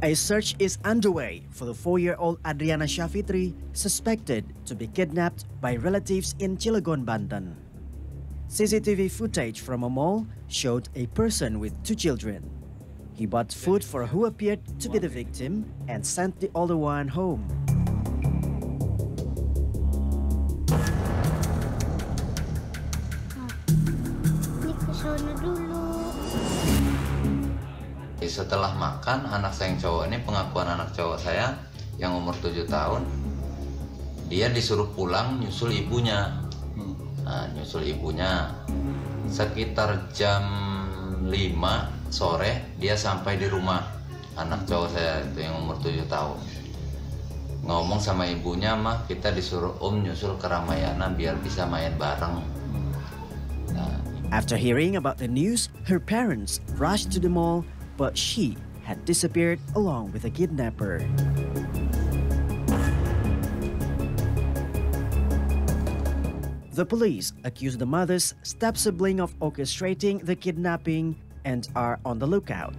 A search is underway for the 4-year-old Adriana Syafitri, suspected to be kidnapped by relatives in Cilegon, Banten. CCTV footage from a mall showed a person with 2 children. He bought food for who appeared to be the victim and sent the older one home. Setelah makan, anak saya yang cowok ini, pengakuan anak cowok saya yang umur 7 tahun, dia disuruh pulang nyusul ibunya. Nah, nyusul ibunya sekitar jam 5 sore dia sampai di rumah anak cowok saya itu yang umur 7 tahun. Ngomong sama ibunya, mah kita disuruh nyusul ke Ramayana biar bisa main bareng. Nah. After hearing about the news, her parents rushed to the mall, but she had disappeared along with the kidnapper. The police accused the mother's step-sibling of orchestrating the kidnapping and are on the lookout.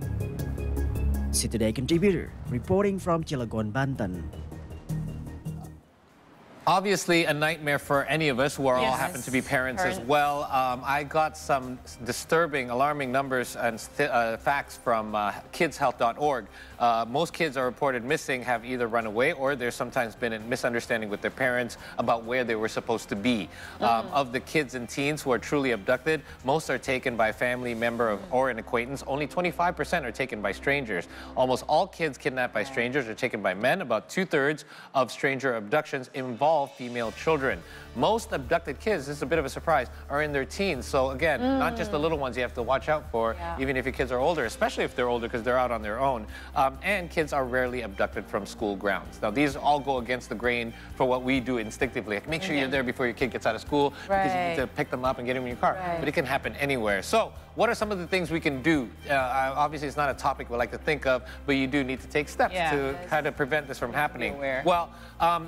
See Today contributor reporting from Cilegon, Banten. Obviously a nightmare for any of us who are all happen to be parents as well. I got some disturbing, alarming numbers and facts from kidshealth.org. Most kids are reported missing have either run away or there's sometimes been a misunderstanding with their parents about where they were supposed to be. Of the kids and teens who are truly abducted, most are taken by a family member or an acquaintance. Only 25% are taken by strangers. Almost all kids kidnapped by strangers are taken by men. About 2/3 of stranger abductions involve female children. Most abducted kids, this is a bit of a surprise, are in their teens. So again, not just the little ones you have to watch out for, even if your kids are older, especially if they're older because they're out on their own. And kids are rarely abducted from school grounds. Now these all go against the grain for what we do instinctively. Like, make sure you're there before your kid gets out of school because you need to pick them up and get them in your car. But it can happen anywhere. So what are some of the things we can do? Obviously it's not a topic we like to think of, but you do need to take steps to kind of prevent this from happening. Well,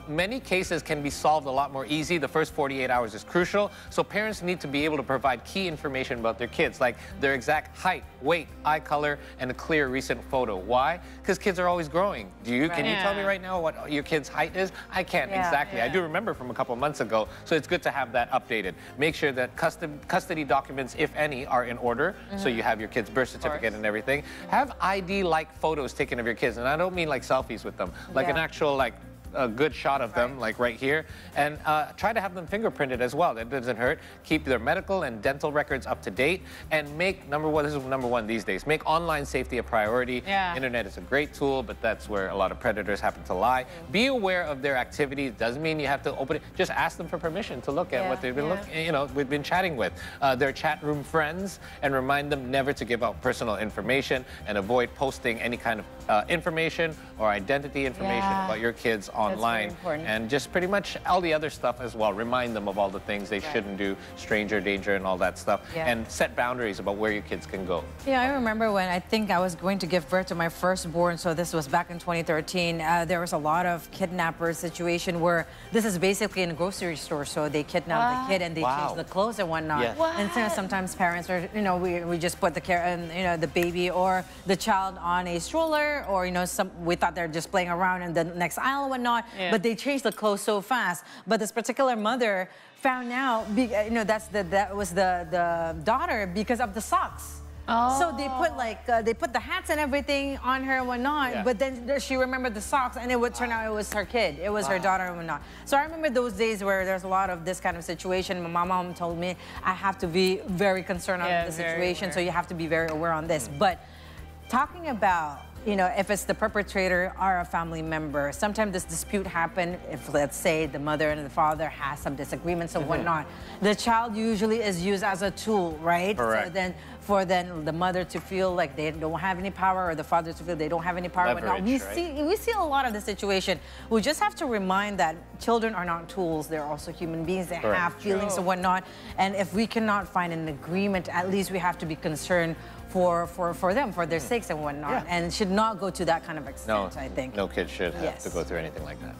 many cases can be solved a lot more easy. The first 48 hours is crucial. So parents need to be able to provide key information about their kids, like their exact height, weight, eye color, and a clear recent photo. Why? Because kids are always growing. Can you tell me right now what your kid's height is? I can't exactly. I do remember from a couple months ago, so it's good to have that updated. Make sure that custody documents, if any, are in order, so you have your kid's birth certificate and everything. Have ID-like photos taken of your kids, and I don't mean like selfies with them, like an actual a good shot of them, like right here, and try to have them fingerprinted as well. That doesn't hurt. Keep their medical and dental records up to date, and make this is number one these days. Make online safety a priority. Internet is a great tool, but that's where a lot of predators happen to lie. Be aware of their activities. Doesn't mean you have to open it. Just ask them for permission to look at what they've been we've been chatting with their chat room friends, and remind them never to give out personal information and avoid posting any kind of information or identity information about your kids online, and just pretty much all the other stuff as well. Remind them of all the things they shouldn't do, stranger danger and all that stuff, and set boundaries about where your kids can go. Yeah, I remember when I think I was going to give birth to my firstborn, so this was back in 2013, there was a lot of kidnapper situation where this is basically in a grocery store, so they kidnap the kid and they change the clothes and whatnot. And sometimes parents are, we just put the baby or the child on a stroller, or we thought they're just playing around in the next aisle and whatnot. But they changed the clothes so fast. But this particular mother found out, that was the daughter because of the socks. So they put they put the hats and everything on her and whatnot, but then she remembered the socks, and it would turn out it was her kid. It was her daughter and whatnot. So I remember those days where there's a lot of this kind of situation. My mom told me I have to be very concerned on the situation, so you have to be very aware on this. But talking about if it's the perpetrator or a family member, sometimes this dispute happen if, let's say, the mother and the father has some disagreements and whatnot. The child usually is used as a tool, right? Correct. So then, for the mother to feel like they don't have any power, or the father to feel they don't have any power. Leverage, we see a lot of the situation. We just have to remind that children are not tools. They're also human beings. They have feelings and whatnot. And if we cannot find an agreement, at least we have to be concerned for them, for their sakes and whatnot, and should not go to that kind of extent, I think. No kid should have to go through anything like that.